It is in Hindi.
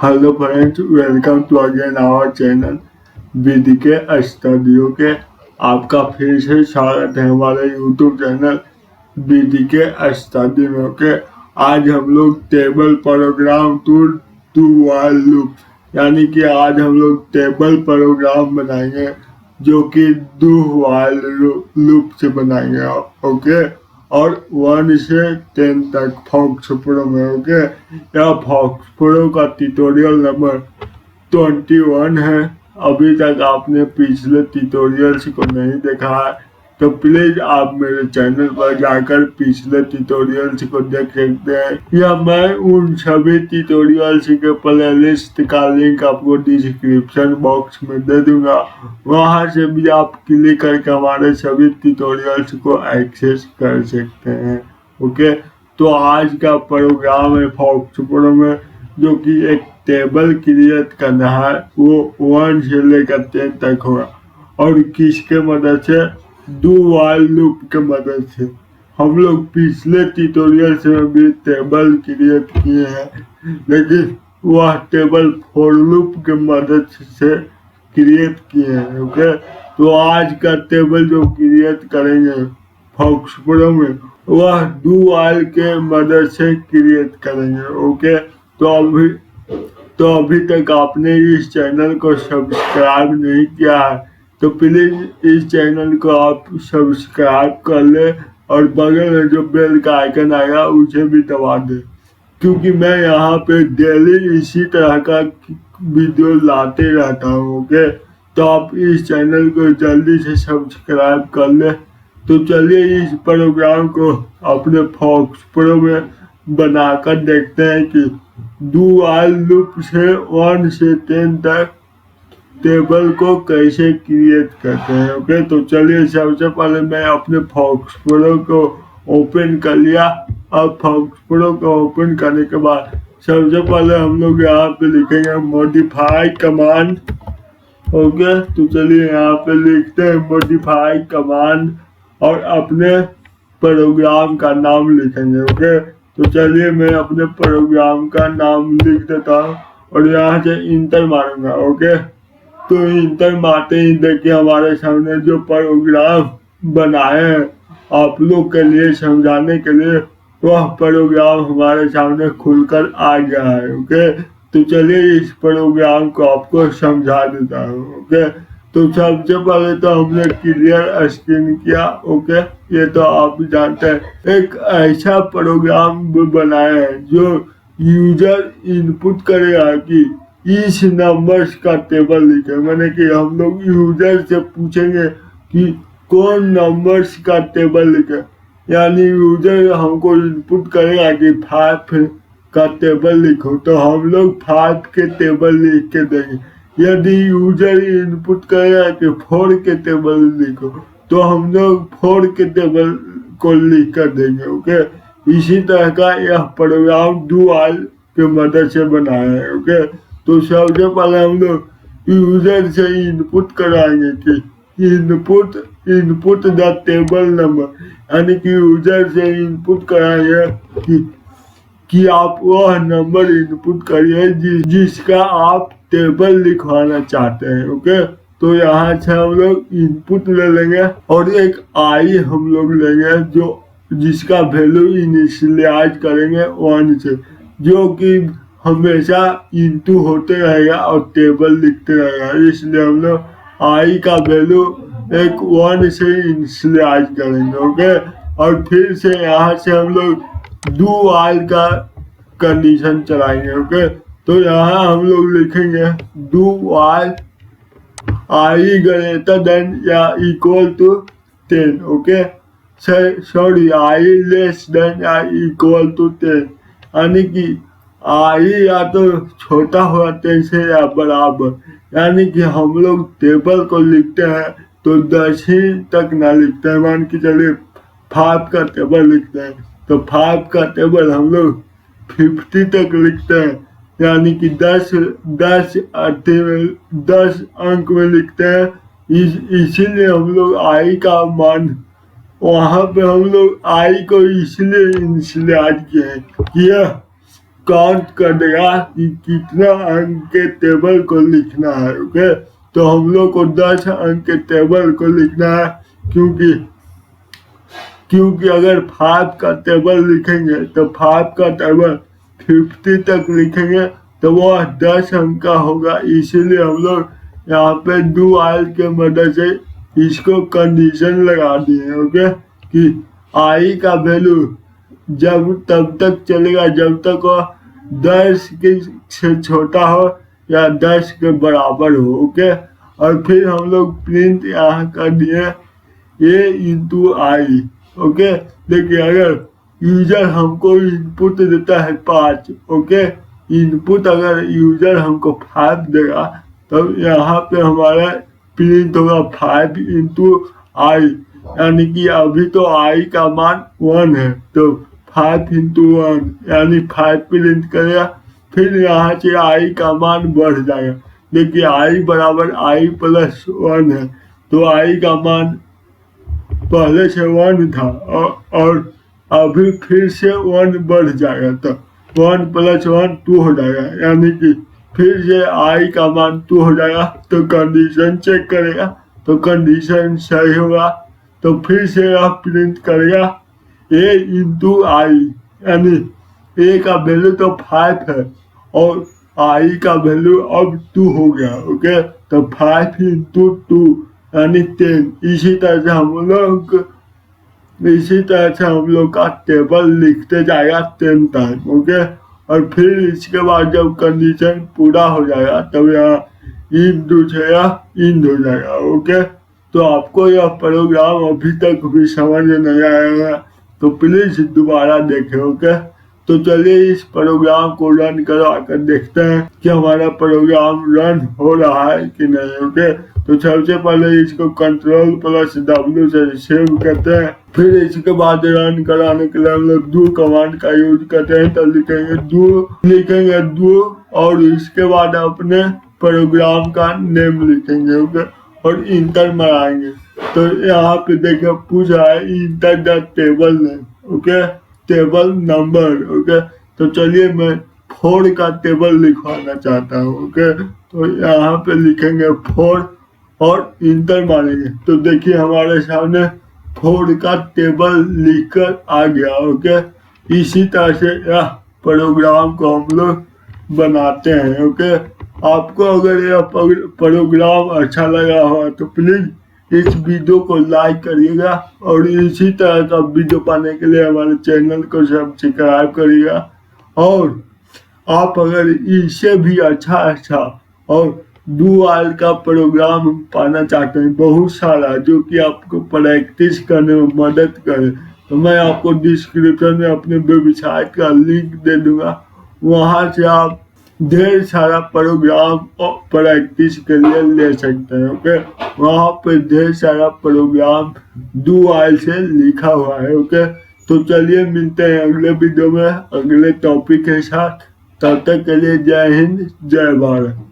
Hello friends, welcome to again our channel Vidhi के स्टूडियो के। आपका फिर से स्वागत है हमारे यूट्यूब चैनल विधि के स्टूडियो के। आज हम लोग table program to while loop यानी कि आज हम लोग टेबल प्रोग्राम बनाएंगे जो कि डू वाइल लूप से बनाएंगे। ओके, और 1 से 10 तक फॉक्स प्रो में। ओके, यह फॉक्स प्रो का ट्यूटोरियल नंबर 21 है। अभी तक आपने पिछले ट्यूटोरियल्स को नहीं देखा है तो प्लीज आप मेरे चैनल पर जाकर पिछले ट्यूटोरियल्स को देख सकते हैं, या मैं उन सभी ट्यूटोरियल्स के प्लेलिस्ट का लिंक आपको डिस्क्रिप्शन बॉक्स में दे दूंगा। वहां से भी आप क्लिक करके हमारे सभी ट्यूटोरियल्स को एक्सेस कर सकते हैं। ओके, तो आज का प्रोग्राम है फॉक्स प्रो में जो कि एक टेबल क्रिएट करना है, वो 1 से लेकर 10 तक होगा। और किसके मदद से? डू वाइल लूप के मदद से। हम लोग पिछले ट्यूटोरियल से भी टेबल क्रिएट किए हैं, लेकिन वह टेबल फॉर लूप के मदद से क्रिएट किए हैं। ओके, तो आज का टेबल जो क्रिएट करेंगे फॉक्स प्रो में वह डू वाइल के मदद से क्रिएट करेंगे। ओके, तो अभी तक आपने इस चैनल को सब्सक्राइब नहीं किया है तो प्लीज इस चैनल को आप सब्सक्राइब कर ले और बगल में जो बेल का आइकन आएगा उसे भी दबा दे, क्योंकि मैं यहाँ पे डेली इसी तरह का वीडियो लाते रहता हूँ। ओके, तो आप इस चैनल को जल्दी से सब्सक्राइब कर ले। तो चलिए इस प्रोग्राम को अपने फॉक्स प्रो में बनाकर देखते हैं कि डू वाइल लूप से 1 से 10 तक टेबल को कैसे क्रिएट करते हैं। ओके, तो चलिए सबसे पहले मैं अपने फॉक्स प्रो को ओपन कर लिया। अब फॉक्स प्रो को ओपन करने के बाद सबसे पहले हम लोग यहाँ पे लिखेंगे मॉडिफाई कमांड। ओके, तो चलिए यहाँ पे लिखते हैं मॉडिफाई कमांड और अपने प्रोग्राम का नाम लिखेंगे। ओके, तो चलिए मैं अपने प्रोग्राम का नाम लिख देता हूँ और यहाँ से इंटर मारूंगा। ओके, तो इंटर मारते ही देखिए हमारे सामने जो प्रोग्राम बनाए हैं आप लोग के लिए समझाने के लिए, वह प्रोग्राम हमारे सामने खुलकर आ गया है। ओके, तो चलिए इस प्रोग्राम को आपको समझा देता हूँ। ओके, तो सबसे पहले तो हमने क्लियर स्क्रीन किया। ओके, ये तो आप जानते हैं। एक ऐसा प्रोग्राम बनाया है जो यूजर इनपुट करेगा कि इस नंबर्स का टेबल लिखे, मैंने कि हम लोग यूजर से पूछेंगे कि कौन नंबर्स का टेबल लिखे, यानी यूजर हमको इनपुट करेगा कि 5 का टेबल लिखो तो हम लोग 5 के टेबल लिख के देंगे। यदि यूजर इनपुट करेगा कि 4 के टेबल लिखो तो हम लोग 4 के टेबल को लिख कर देंगे। ओके, इसी तरह का यह प्रोग्राम डू वाइल के मदद से बनाया है। ओके, तो सबसे पहले हम लोग यूजर से इनपुट कराएंगे कि इनपुट द टेबल नंबर, यानी कि यूजर से इनपुट कराएंगे कि आप वह नंबर इनपुट करिए जिसका आप टेबल लिखवाना चाहते हैं। ओके, तो यहाँ से हम लोग इनपुट ले लेंगे और एक आई हम लोग लेंगे जो जिसका वैल्यू इनिशियलाइज करेंगे 1 से, जो कि हमेशा इंटू होते रहेगा और टेबल लिखते रहेगा। इसलिए हम लोग आई का वैल्यू एक 1 से इनिशियलाइज करेंगे। ओके, और फिर से यहाँ से हम लोग डू वाइल का कंडीशन चलाएंगे। ओके, तो यहाँ हम लोग लिखेंगे do while i greater than or equal to 10। Okay, sorry i less than or equal to 10, यानी कि आई या तो छोटा हुआ 10 से या बराबर, यानी कि हम लोग टेबल को लिखते हैं तो 10 ही तक ना लिखते हैं। मान के चलिए 5 का टेबल लिखते हैं तो 5 का टेबल हम लोग 50 तक लिखते हैं, यानी कि 10 अंक में लिखते हैं। इसीलिए हम लोग आई का मान वहाँ पे हम लोग आई को इसलिए इनिशियलाइज किए काउंट कर देगा कि कितना अंक के टेबल को लिखना है। ओके, तो हम लोग को 10 अंक के टेबल को लिखना है, क्योंकि क्योंकि अगर 5 का टेबल लिखेंगे तो 5 का टेबल 50 तक लिखेंगे तो वह 10 अंक का होगा। इसीलिए हम लोग यहाँ पे डू वाइल के मदद से इसको कंडीशन लगा दिए। ओके, कि आई का वैल्यू जब तब तक चलेगा जब तक वह 10 के से छोटा हो या 10 के बराबर हो। ओके, और फिर हम लोग प्रिंट यहाँ कर दिए ए इंटू आई। ओके, देखिए अगर यूजर हमको इनपुट देता है 5, ओके, इनपुट अगर यूजर हमको 5 देगा तब तो यहाँ पे हमारा प्रिंट होगा 5 इंटू आई, यानी कि अभी तो आई का मान 1 है तो 5 इंटू 1 यानी 5 प्रिंट करेगा। फिर यहाँ से आई का मान बढ़ जाएगा। देखिए आई बराबर आई प्लस 1 है तो आई का मान पहले से 1 था और अभी फिर से 1 बढ़ जाएगा तो 1 प्लस 1 2 हो जाएगा, यानी कि फिर से आई का मान 2 हो जाएगा। तो कंडीशन चेक करेगा तो कंडीशन सही होगा तो फिर से आप प्रिंट करेगा ए इंटू आई, यानी ए का वैल्यू तो 5 है और आई का वैल्यू अब 2 हो गया। ओके, तो 5 इंटू 2 यानी 10। इसी तरह से हम लोग का टेबल लिखते जाएगा 10 टाइम। ओके, और फिर इसके बाद जब कंडीशन पूरा हो जाएगा तब यहाँ इंड हो जाएगा। ओके, तो आपको यह प्रोग्राम अभी तक भी समझ नहीं आया तो प्लीज दोबारा देखें। ओके, तो चलिए इस प्रोग्राम को रन करवा कर देखते हैं कि हमारा प्रोग्राम रन हो रहा है कि नहीं। ओके, तो सबसे पहले इसको Ctrl+W से सेव करते हैं। फिर इसके बाद रन कराने के लिए हम लोग डू कमांड का यूज करते हैं। तो लिखेंगे डू और इसके बाद अपने प्रोग्राम का नेम लिखेंगे। ओके, और इंटर मारेंगे तो यहाँ पे देखिए पूछ रहा है enter the table name. Okay, table number. Okay, तो चलिए मैं 4 का टेबल लिखवाना चाहता हूँ। ओके, तो यहाँ पे लिखेंगे 4 और इंटर मारेंगे तो देखिए हमारे सामने 4 का टेबल लिखकर आ गया। ओके, इसी तरह से यह प्रोग्राम को हम लोग बनाते हैं। ओके, आपको अगर यह प्रोग्राम अच्छा लगा हो तो प्लीज इस वीडियो को लाइक करिएगा और इसी तरह का वीडियो पाने के लिए हमारे चैनल को सब्सक्राइब करिएगा। और आप अगर इससे भी अच्छा और डू वाइल का प्रोग्राम पाना चाहते हैं बहुत सारा जो कि आपको प्रैक्टिस करने में मदद करे तो मैं आपको डिस्क्रिप्शन में अपने वेबसाइट का लिंक दे दूंगा। वहां से आप ढेर सारा प्रोग्राम प्रैक्टिस के लिए ले सकते हैं। ओके, वहाँ पे ढेर सारा प्रोग्राम डू वाइल से लिखा हुआ है। ओके, तो चलिए मिलते हैं अगले वीडियो में अगले टॉपिक के साथ। तब तक के लिए जय हिंद जय भारत।